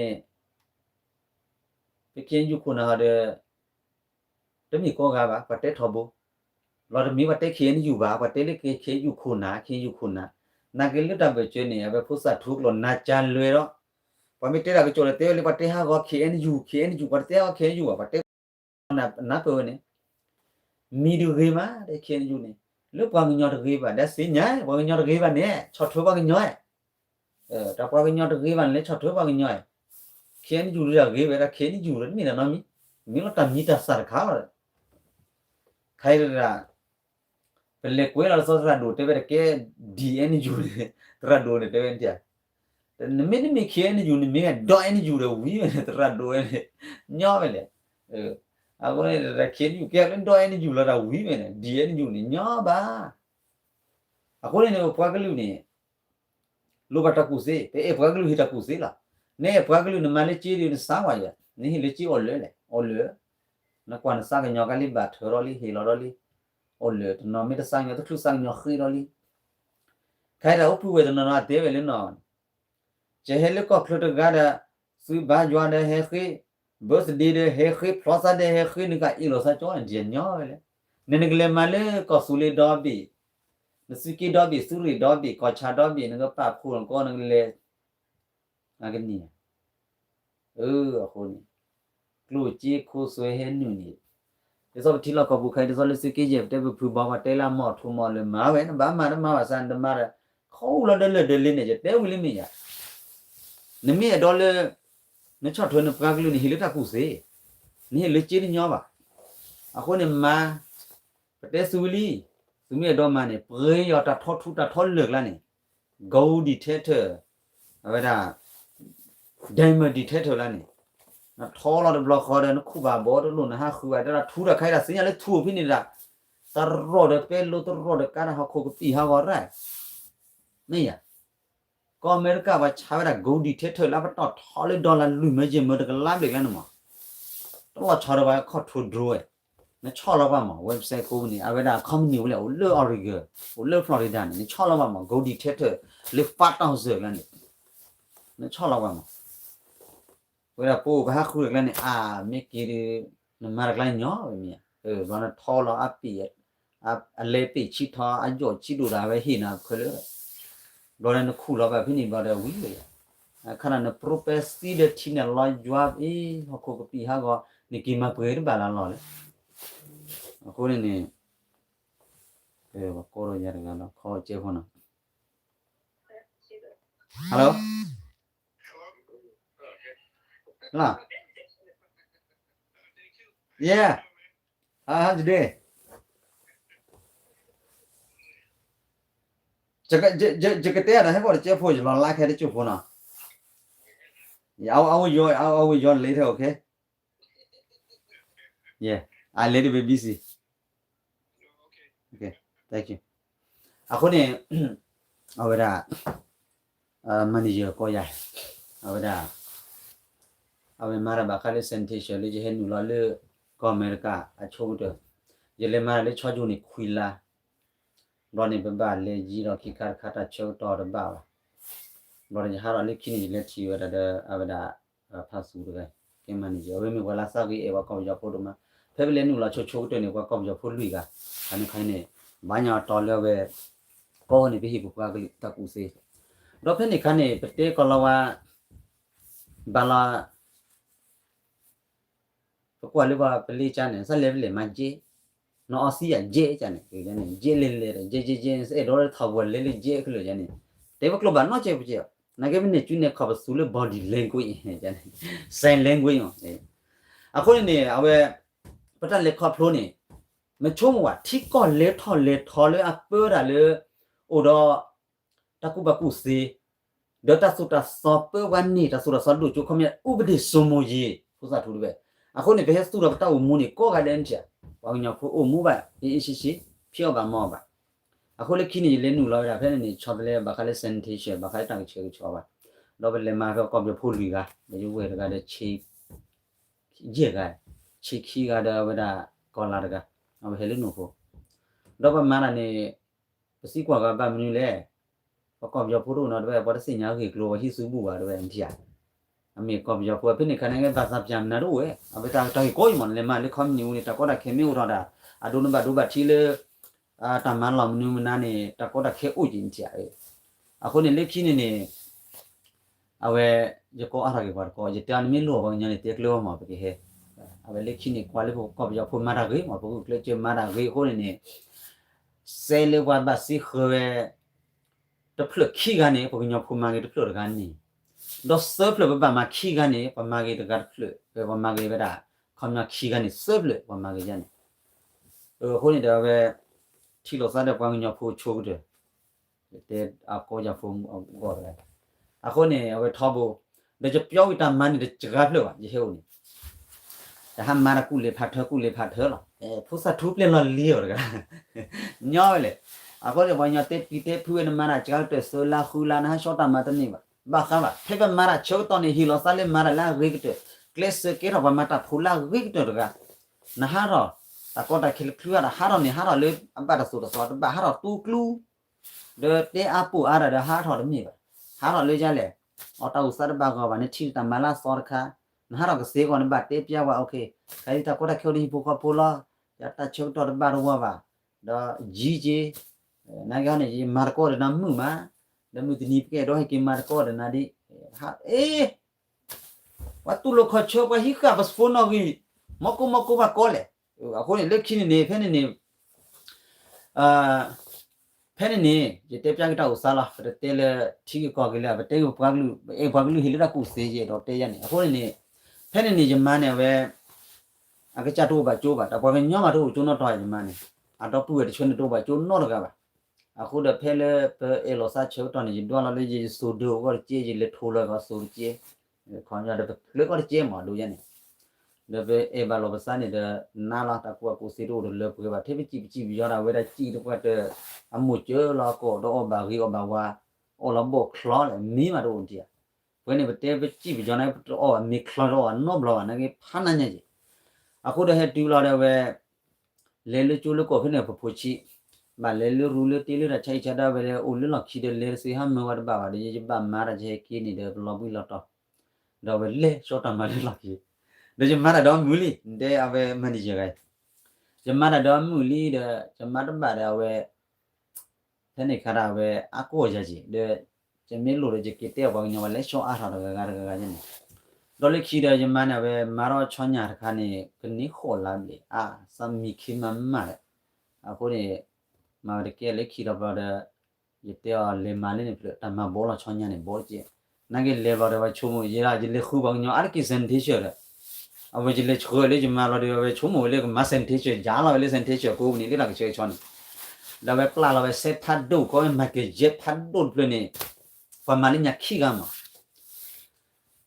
ပကင်းယူခုနာတဲ့တမီကောကပါပတဲထောဘူးလော်တမီပတဲခင်းယူပါပတဲလေခေယူခုနာနာကလေးတဘကျွနေဘဖုစထုကလောနာချန်လွေတော့ပမီတဲရကချိုလေတဲလေပတဲဟာကောခင်းယူပတဲဟာခင်းယူပါပတဲနာပေါ်နေမီဒူဂေမာတဲ့ခင်းယူနေลูกปางยอดกีบันเดสิญญาปางยอดกีบันเนี่ยชดทั่วปางยอยแต่ปางยอดกีบันเลยชดทั่วปางยอยเขียนอยู่เรื่องกีบันเขียนอยู่แล้วมีนะน้องมีเราทำนี่จะสารข้าวใครละเป็นเล็กเวลาเราสระดูเตเป็นแค่ดีเอ็นอยู่เลยตระดูเนี่ยเตเป็นเจ้าแต่ไม่ได้มีเขียนอยู่นี่มีแค่ดอยนี่อยู่เลยวิ่งเนี่ยตระดูเนี่ยย่อไปเลยအခုလည်းခင်ယူကဲလန်တော့နေယူလာတာဝီးမယ်ဒီရဲ့ယူနေညပါအခုလည်းပွားကလူနေလိုဘတ်ကူစေပေပွားကလူဟိတကူစေလားနေပွားကလူနမလေးကြီးနေစားဝါရနေလေကြီးအော်လေနကွာနစားကညောကလေးဘတ်ရော်လီဟီလော်လီအော်လေနော်မီတဆိုင်ရတခုဆိုင်ညောခီလော်လီခိုင်တာဥပဝေဒနာတေဝဲလေနော်ကျေဟဲလကောခလတဂါဒစူဘာဂျွာဒဟဲခီဘတ်ဒီဟဲခီပလောစာဒဟဲခီနကအီလိုစာချောအန်ဂျညောလေနနကလေမလေကောဆူလေဒေါ်ဘီနစကီဒေါ်ဘီစူရီဒေါ်ဘီကောချာဒေါ်ဘီနကပပူန်ကောနကလေအကနီအခုနီကလူချီခိုဆွေဟဲနူနီဒီစောတီလာကဘူခိုင်ဒီစောလစကီဂျက်တေဘဖူဘာမတဲလာမော့ထူမော်လေမာဝဲနဘာမာဆန်ဒမာရခေါ်လာတယ်လေနေကြတဲဝီလီမီယာနမီဒေါ်လေနချတ်ထွန်းပကကလူနီဟီလက်တာကူစေနီလေချီညောပါအခုနေမာပတဲဆူလီသူမြေတော့မနဲ့ပရေရတာထောထူတာထောလွက်လာနေဂေါဒီထဲထဲအဝဒါ diamond ဒီထဲထော်လာနေနော်ထော်လာတဲ့ block ခေါ်တယ်ခုပါဘောတော့လို့ဟာခုပါဒါထူရခိုင်တာစင်ရလေထူဖြစ်နေတာတရော်တဲ့ပဲလို့တရော်တဲ့ကားဟာခုကတီဟာကောရဲနေရကောအမေရိကဘာချာရဂိုဒီထဲထော်လာတော့ထော်လေဒေါ်လာလူမကြီးမတကလာပြီကနမတော့ချာရပါခေါ်ထူဒရိုး那炒了吧嘛，website 购呢，啊，为啥 company 不了，我乐 Oregon， 我乐 Florida 呢，你炒了吧嘛，购地铁头，你发到手了呢，那炒了吧嘛，为啥不把它苦了呢？啊，没给的，那买了个鸟为咩？完了炒了啊比，啊来比其他啊叫几多大为黑呢？可了，老人那苦了吧，平时把它喂了，啊，看那 prophecy 的听那老 job， 好苦个比哈个，你给嘛不会的把它老了。အခုနေဘာကောရရကလာခေါ်ကျေခွန်းဟယ်လိုလာ yeah today 这个店的还把接破就拉开的就破呢 I will join later okay yeah I little bit busy okay thank you အခုနေဟိုဒါmanager ကိုရဟိုဒါအဝေမာရဘာခါလေးစန်တီရှယ်လေးဟဲနူလာလေကောအမေရိကအချိုးတော့ရလေမာလေးချောဂျူနေခွီလာဒေါ်နေပပလေကြီးတော့ခိခါခါတာချိုးတော်တော့ပါဘောရဟာရလေးခိနေလက်ချီရတဲ့အဝဒါဖတ်စုတဲ့ကင်မနီဂျာဝေမီဝလာစာကြီးအဝကောကြောဖို့တော့မှာဖဲပလေနူလာချိုးတဲ့နေကွာကောကြောဖို့လူကအဲ့ခိုင်းနေဘာညာတော်လဲပဲကောနေပြီဘုရားကလေးတကူစေတော့ဖဲနေခါနေပတေကလောဝဘာလာကွာလေဘာပလေးချမ်းနေဆက်လေလေမကြီးနော်အစီရဂျေချမ်းနေဒီကနေဂျေလေလေဂျေအဲ့တော့ထောက်ဝဲလေလေဂျေခလို့ချမ်းနေတေဘကလဘာနော်ချေပချေနာကေမနေကျွနေခဘဆူလေ body language ချမ်းနေ sign language အခုနေအဝဲပတလက်ခဖလို့နေမချုံးဝါထိကောလေထော်လေအပေါ်ရလေအိုတော့တကူဘကူစီဒတာစုတာစပဝန်နီတဆူရဆလူချိုခမဥပဒေစုံမကြီးဖူစာထူပဲအခုနေဘယ်စတူတော့တောက်မူနေကောကလည်းချာဘာညာဖို့အိုမူပါအေးရှိဖြောပါမောပါအခုလေခိနေလေနူလာရဖဲနေချော်တယ်ဘာခလဲစန်တီရှယ်ဘာခလဲတောက်ချေချောပါတော့ဘယ်လေမာတော့ကောပြဖို့လူကမယူဝဲတကတဲ့ချီကြီးကချီခီကတော့ဝဒါကောလာတကအဟဲလေနူဖို့တော့ဘာမာနေပစီကွာကဘာမနူလဲဘာကောပြဖို့တော့တော့ဘာတစညာကြီးကလိုဟိစုဘူးပါတော့အန်တီယာအမေကောပြဖို့ဖိနေခဏငယ်ဘာသာပြန်နေတော့ဝဲအဘတာတိုင်ကိုမလဲမလေခွန်ညူနေတကောတာခေမီတော့တာအဒုနဘဒုဘချီလေတမန်လောင်နူမနာနေတကောတာခေဥကျင်ချာအခုနေလက်ခိနေအဝဲရကောအားရကောကောရတန်မီလောဘာညာနေတက်လောမှာပဲဟဲအဝဲလက်ခိနေကွာလေဖို့ကောပြဖို့မာရာဂေမှာဖို့ကလက်ချမာရာဂေခိုနေဆဲလေဝါဘစီခွဲတဖလခိကနေပုံညဖူမာဂေတဖလကနေတော့ဆပ်လဘဘာမခိကနေပမာဂေတကဖလပမာဂေဗဒါခမခိကနေဆပ်လပမာဂေဂျန်ခိုနေတော့ပဲထီလို့စားတဲ့ပုံညဖူချိုးတယ်တဲ့အကောကြဖုံကောတယ်အခုနေအဝဲထောဖို့ဒါကြပြောဝိတမန်တဲ့ကြကဖလပါရေဟိုနေဒါဟမာရကုလေဖတ်ထကုလေဖတ်ထလောဖုစထူပလလောလီရောကညောလေအခုလေဘာညာတက်ပီတက်ဖူနမနာကြောက်တဲ့ဆိုလာခူလာနာရှော့တာမတနေပါဘာခါပါဖေဘမာရာချိုတောနေဟီလောဆာလေမာရာလာရိကတကလစ်ကေရောဘာမတာဖူလာရိကတကနာဟာရောတကောတာခလခလူရဟာရောနေဟာရောလေအပတ်ဆိုတော့ဘာဟာရောတူကလူတဲ့အပူအားရဟာထော်တယ်မြေပါဟာရောလေကြလေအော်တောက်စရဘာကဘာနေချီတမလာစောရခါနာရောကစေကောနေဘတ်တေပြဝါโอเคခိုင်တကောတာခေါလီပိုကပိုလာရတာချိုတော်ဘာရောပါတော့ဂျီဂျီနာကနေမာကောရနမှုမှာဒမှုတနီပကေတော့ဟိမာကောရနာဒီဟာဝတ်တူလခချောပါဟိကဘစဖုနောဂီမကုဘာကောလေအခုနေလက်ခိနေဖဲနေဖဲနေရတဲ့ပြကတောက်စားလာတဲလေထီကောကလေးပဲတဲကိုဘွားကလူဟီလရာကုစေးရတော့တဲရနေအခုနေဖဲနေဂျမန်နေပဲအကချတော့ပါကျိုးပါတပေါ်ကညမတော့ကျိုးတော့တော်ရဂျမန်နေအတော့ပူရတဲ့ချွန်းတော့ပါကျိုးတော့ကပါအခုတော့ဖဲလေအဲလောစာချေတော့နေဒေါ်လာလေးကြီးဆိုဒိုကကြေးကြီးလက်ထိုးလာကဆိုကြေး ခေါင်းရတဲ့လေကောကျဲမှာလို့ရနေဒါပဲအေဘာလောပစနေတဲ့နာလာတကွာကိုစီရိုလေပွေပါတေပကြည့်ကြည့်ပြီးရတာဝဲတာကြည့်တော့တဲ့အမှုကျလာကောတော့ဘာကြီးဘာဝါအော်လဘောခလောလေမီမာတော့တီးဝဲနေတေပကြည့်ပြီးရနေအော်မီခလောတော့နော်ဘလောနကေဖာနညကြီးအခုတည်းဟဲတူလာတဲ့ဝဲလေလူကျူလကိုဖိနေဖဖိုချီမလေလူရူလေတီလေချိုင်ချတာပဲအိုလလောက်ခီတယ်လေစီဟမ်မဝတ်ဘာဒီဂျဘာမာရဂျေကီနေတယ်ဘလောဘီလောက်တော့တော့လေရှော့တမလေးလောက်ကြီးဒါကြမာရတော့မူလီတဲ့အဝဲမန်နေဂျာကကြမာရတော့မူလီတဲ့ကြမာရပါတဲ့ဝဲဖဲနေခါရဝဲအကိုရကြီးတဲ့ကြမင်းလိုတဲ့ကတဲ့ဘောင်းညောလဲရှော့အားထားတော့ကချင်းတော့လေခီတယ်ကြမာနေဝဲမာရောချောညာတခါနေကနိခေါ်လာပြီအာစမီခိမမတဲ့အခုနေမာရကဲလေခီတော့ပါတဲ့ရတဲ့လေမာလေးနေပြတမဘောလာချောညာနေဘောကျနာကလေဘာတော့ချုံမရလာကြီးလေခုဘောင်းညောအားကိစန်တီရှော့အဝကြီးလေချိုလေဂျမာလာဒီဝဲချုံမလေမစန်တီချေဂျာလာလေစန်တီချေကိုနီလေလာချေချွန်လာဝဲပလာလာဝဲဆက်ထတ်ဒိုကိုမကေဂျက်ထတ်ဒိုပလနေဖမလညခိကမ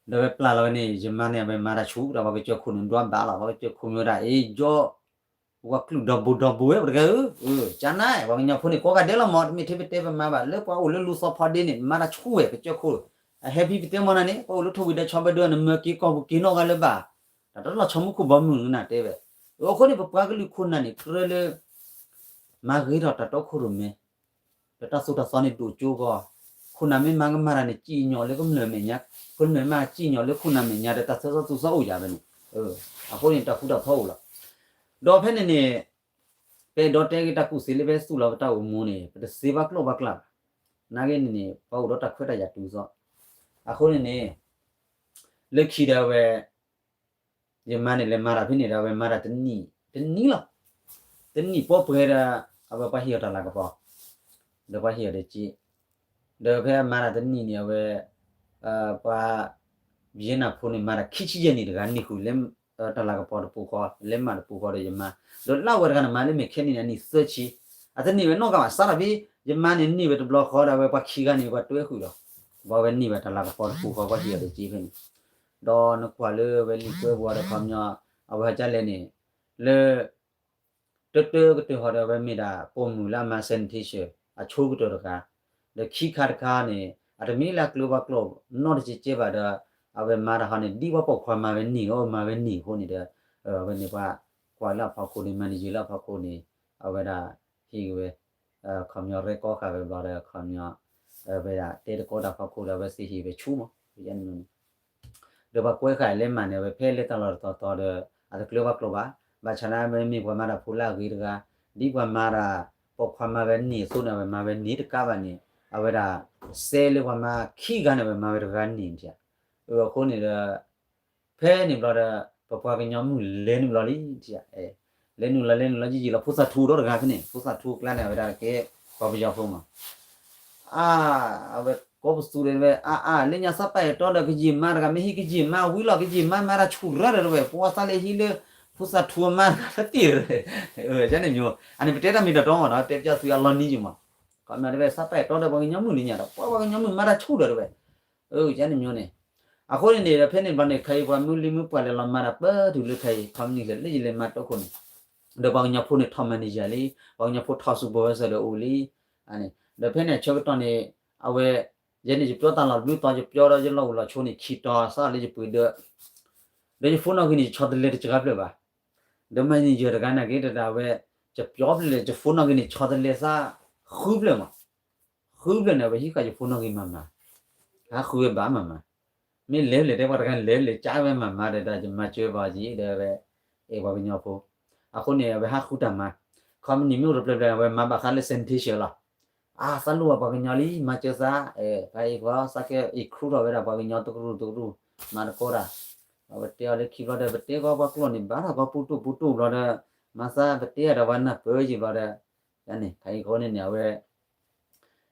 လာဝဲပလာလာဝဲနေဂျမာနေဝဲမာရာချူဒါဝဲချေခုန်ဒွမ်ဘာလာဝဲချေခုမျိုးဒါအေဂျောဝကလူဒဘူဝဲဘကေဂျာနိုင်ဝငညာဖုန်ကိုကဒဲလာမော်မီတေတေမဘာလေပွားဦးလူဆောဖာဒီနေမာရာချူဝဲချေခုဟဲပီပတေမနာနေပိုလူထူဝီဒချောဘဒွန်မကီကောကီနောကလေဘာဒါတော့ချမှုခုဘမှုနာတဲပဲအခုနေပပကလူခုနာနေခရလေမာဂီရတာတော့ခုရမေတတဆုတစနိတူချိုကခုနာမေမငမရနေကြည်ညောလေကမလမေညာခုနေမကြည်ညောလေခုနာမေညာတတဆောသူဆောရပဲနေအခုနေတခုတော့ဖောက်လာတော့ဖဲနေနေပေတော့တဲကတခုစီလေပဲစုလာတော့မူနေပစေဘကလောဘကလာနာကေနေနေပေါ့တော့တခွတ်တရတူစောအခုနေနေလက်ခီတယ်ပဲယမနဲ့လည်းမာရာဖိနေတာပဲမာရာတနီလားတနီပေါ်ပရအဘပဟီရတာလာကပေါ်ဒပဟီရတဲ့ကြီးဒါဖဲမာရာတနီနေပဲပါဘီနာဖုန်မာရာခိချီရနေတကနေခုလဲတလာကပေါ်ပူခေါ်လဲမာပူခေါ်ရယမတော့လောက်ဝရကနမလေးမခဲနေနေစချီအတနီပဲတော့ကစားရပြီယမနဲ့နီပဲဘလော့ခေါ်တာပဲပခီကနေပဲတွဲခုတော့ဘာပဲနီပဲတလာကပေါ်ပူခေါ်ပါကြီးရတဲ့ကြီးဖိနေတော့နကွာလေဝဲလီပွဲဘွားတော့ခမညာအဝကြလဲနေလေတတကတဟရဝဲမိတာပုံမူလာမစန်တီရှအချိုးကတော့ကလေခိခါတခါနေအတမီလာကလောဘကလောနော်တချေပါတော့အဝဲမာရဟာနေဒီဘပေါခွာမှာပဲနီဟောမှာပဲနီဟိုနေတဲ့ဝဲနေပါကွာလာဖောက်ခုနေမန်နေဂျာလာဖောက်ခုနေအဝဲဒါဟီဝဲခမညာရဲကောခါပဲပါတဲ့ခမညာဝဲဒါတေတကောတာဖောက်ခုလာပဲစီဟီပဲချူမရန်နူเดี๋ยวกวยไข่เล่มมันเนี่ยไปเพลเล่ตลอดต่อเด้ออาจจะกลัวว่าบาชนะไม่มีความมาดาพูลากีดกาดีกว่ามาดาปกความมาเป็นนี่สู้เนี่ยมาเป็นนี่ตะกาบันนี่เอาไว้ดาเซลว่ามาขี้กันเนี่ยมาเป็นกันนี่จ้ะคนนี่เด้อเพนี่บลอเด้อปะเป็นยอมเล่นบลอลี่จ้ะเล่นละจีละพุทธทูดอกาพี่นี่พุทธทูกลาเนี่ยเอาไว้ดาเกปะไปยอมมาเอาไว้ก็สตูเรนเวเลญาซับไปตอนเดกจิมาร์กะมิฮิกจิมาวิลอกจิมามาราชูระเรเวปัวซาเลฮิเลพุซาทัวมาติเรจันนี่မျိုးอันนี้เตตะมีတော့เนาะเตပြဆွေအလော်နီးจิมาก็มาเดซับไปตอนเดบงญอมนี่ญาတော့ปัวบงญอมมาราชูเรเวจันนี่မျိုးนี่အခုနေရဖဲနေဘာနေခိုင်ပွားမြူလီမြူပွားလေလမာရပဒူလခိုင်ခမ်နီလေလေမတ်တော့ခုန်เดบงญอฟุနေทอมนี่จาลีบงญอฟุทอสุบဝဲဆိုတော့အိုလီอันนี้เดဖဲနေချောတော့နေအဝဲယနေ့ပြောတာလားလူတော့ပြောတော့ကျလောက်လာချိုးနေခီတော်စားလေးပွေတော့ဒီဖုန်းတော့ကနေချော်တယ်လေချကပ်လေပါဒမနီဂျာကနာကေတာပဲချပြောပလေချဖုန်းတော့ကနေချော်တယ်လေစားခူးပလေမခူးပလေနော်ပဲဟိကချဖုန်းတော့ကနေမဟာခူးပဲဘာမမမင်းလဲလေတဲ့ဘာကန်လဲလေကြားပဲမတဲ့ဒါချမကျွေးပါကြီးတဲ့ပဲအေးဘာညောဖို့အခုနေပဲဟာခူးတမခမနီမျိုးရပလေပဲမဘာခါလေစန်တီရှလာสรุปว่าเป็นยอลี่มาเจอซะไปก็สักอีกครูเราเวลาว่าเป็นยอตุกรูมาโกราเอาเตียวเลยคิดว่าเดเตียก็ว่ากลัวนี่บ้าก็ปุตุเราเดมาซะเตียระวันน่ะเปยจิบ่ได้ยันนี่ใครคนเนี่ยเว้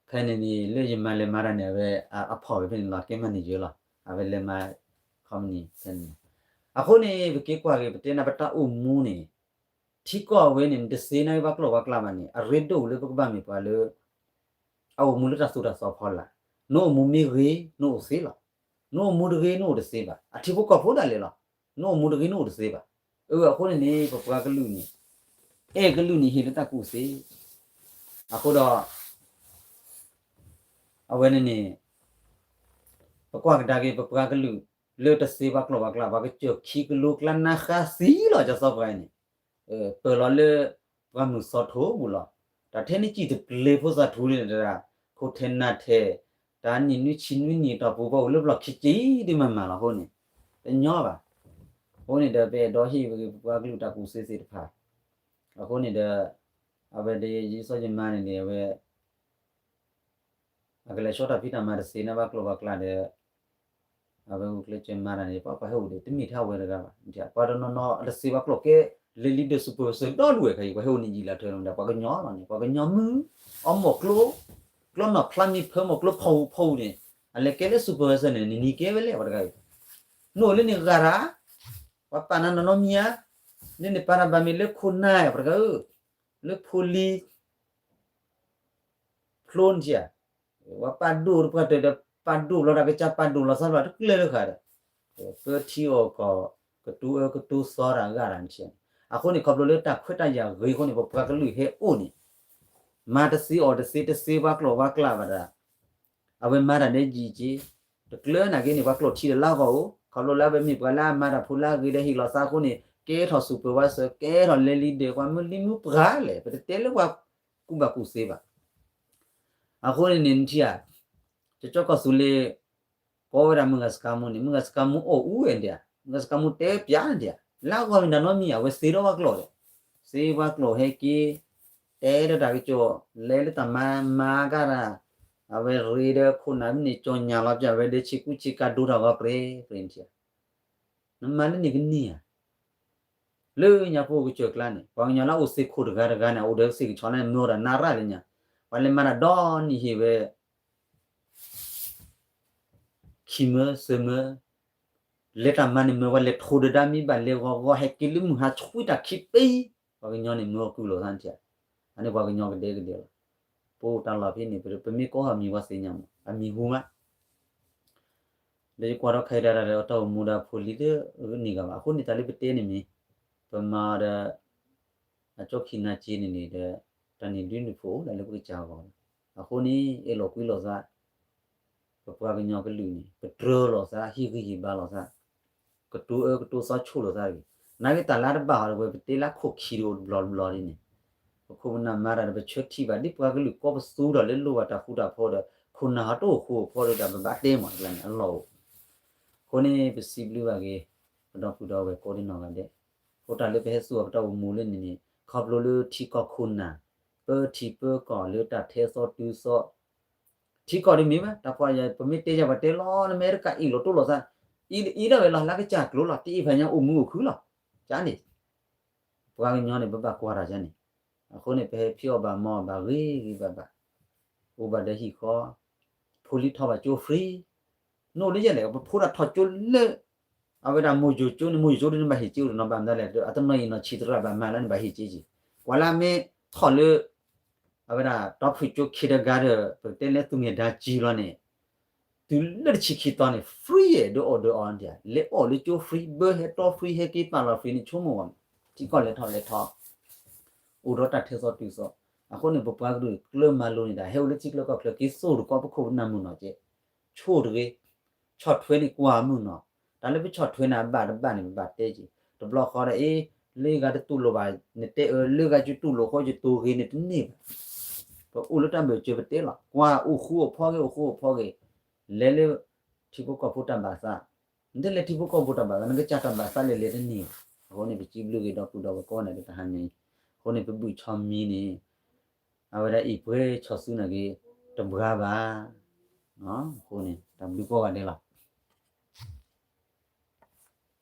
ใครนี่เลยยิมาเลยมาเนี่ยเว้อพอเป็นหลักเกมันนี่เยอะล่ะเอาเวเลยมาคอมนี่เช่นအခုနေဘကေကွာကေပတေနာပတာဥမူနေထီကောဝဲနေတစေနိုင်ဘကလောဘကလာမနေအရစ်တို့လေဘကဘာမီပါလေเอามูลตาสุดาสอพอละโนมูมีเรโนเซละ no mudge no de seba atibo ko phoda le la no mudge no de seba ko ni pa ka lu ni ka lu ni he ta ku se ako do awen ni pa ka da ke pa ka lu le ta seba klo ba kla ba ke cho khi ka lu kla na kha si lo ja so ba ni pe lo le ba mu so tho bu lo da the ni chi de le pho sa thu ni da ko then na the da ni ni chin ni to bu bo le lo khi chi di ma ma la ho ni te nyo ba ho ni de be do hi ba ka lu ta ku se se ta pha ho ni de abe de ji so jin ma ni be agale shota pita ma de se na ba klo ba kla de abe u kle chen ma ni pa pa ho de ti mi tha we da ba ja pa do no de se ba klo ke le li de super se do lu ke ba ho ni ji la the lo da pa ka nyo ma ni pa ka nyo mu om mo klo klo no plan ni pho mo klo pho ni ale ke le super se ni ke be le ba ka no le ni ga ra pa pa na no mia ni pa na ba mi le khu na ya ba ka le poli clone chia wa pa du pa de pa du lo da ke cha pa du lo sa ba le le kha de pe thi o ko tu so ra ga ran chen a ko ni ko lo le ta khwet ta ya ge ko ni ko pa ka lu he o ni ma de si o de si ba klo ba kla ba da a we ma da ne ji ji de kle na ke ni ba klo thi de la ko ko lo la be mi pa la ma da phu la ge de hi lo sa ko ni ke tho supervisor ke tho le li de kwa mu li mu pra le pe te le wa ku ba ku se ba ako ni nintia chocho sule pora mga skamu o uendia mga skamu te piandia la ko mi no mi awe siro wa klo se wa klo he ki te da ga cho le ta ma ga ra awe ri de khuna ni cho nya la ja we de chi ku chi ka du ra ga pre printia na ni ni ya le nya po ku cho kla ni pa nya la o se khu ga na o de se ki chona no ra na ra le nya wale mana don ni he we kime seme leta mani me wale thode da mi ba le go he kilim ha chui ta khipe ba nyo ni mo ku lo san tia ane ba nyo ke de po ta la phi ni pe mi ko ha mi wa se nya a mi hu ma le ko ro khai da ra to mu da pho li de ni ga ba ko ni ta le pe te ni mi pa ma da a chok khi na chi ni de ta ni din ni pho la le ko cha ba a ko ni e lo ku lo sa pa ga nyo ke lu ni pe tro lo sa hi ki ba lo saก็ตัวซอชูโลซากินากิตาลาดบาเวเตลาโคคีโรบลอนี่โคนามาราเบชทีบาดิปวากลุก็สูดเลลูวาตาฟูดาพอดคุณนาโตโคพอดาบาเตมาลันอลอคนนี้เปซิบลูวากิดอกฟูดาเวโคดินอกันเดโคตาเลเปเฮสูตามูเลนี่ขับโลเลทีก็คุณนาเปทีเปก่อเลตาเทซอตูซอทีก็ดิมีมั้ยตาพอยปมิเตจาบาเตลอนอเมริกาอีโลโตโลซาอีdaเวลาละก็จักโลละตีพันยังอุมูคือละจานี่ปวาญอนี่บะกว่าราจานี่อะคนนี่ไปเพียวบามอบารีบะอุบะเดฮิขอพูลิทอบะโจฟรีโนนี่จะเลยพูดอะทอจุเลอะเวดามูจูจูนี่มูจูนี่บะฮิจิโนบามดาเลอะตะนอยนอชิตระบามาลันบะฮิจิจิกว่าละเมทอเลอะเวดาตอฟิจูคิดกาเดเปเตเลตุเมดาจิโลนี่tu le chiki tane free do order on dia le o le jo free be he to free he ki pa la free ni chomo wan ti ko le tho u ro ta the so tu so a ko ni bo pa gru klo ma lo ni da he o le chi klo ko klo ki so ru ko bu ko na mu no je cho de chot thwe ni kwa mu no da le bi chot thwe na ba ni ba te ji to block ko da e le ga de tu lo ba ni te le ga ju tu lo ko ju tu ge ni tu ni bo u lo ta be je be te la kwa u khu pho ge le tipo ko puta basa ndele tipo ko puta basa nge chata basa le ni ho ne bi blu ge do pu do ko ne ta han ni ho ne bu chom mi ni awara i pwe chosu na ge to bra ba no ho ne ta blu ko ga de la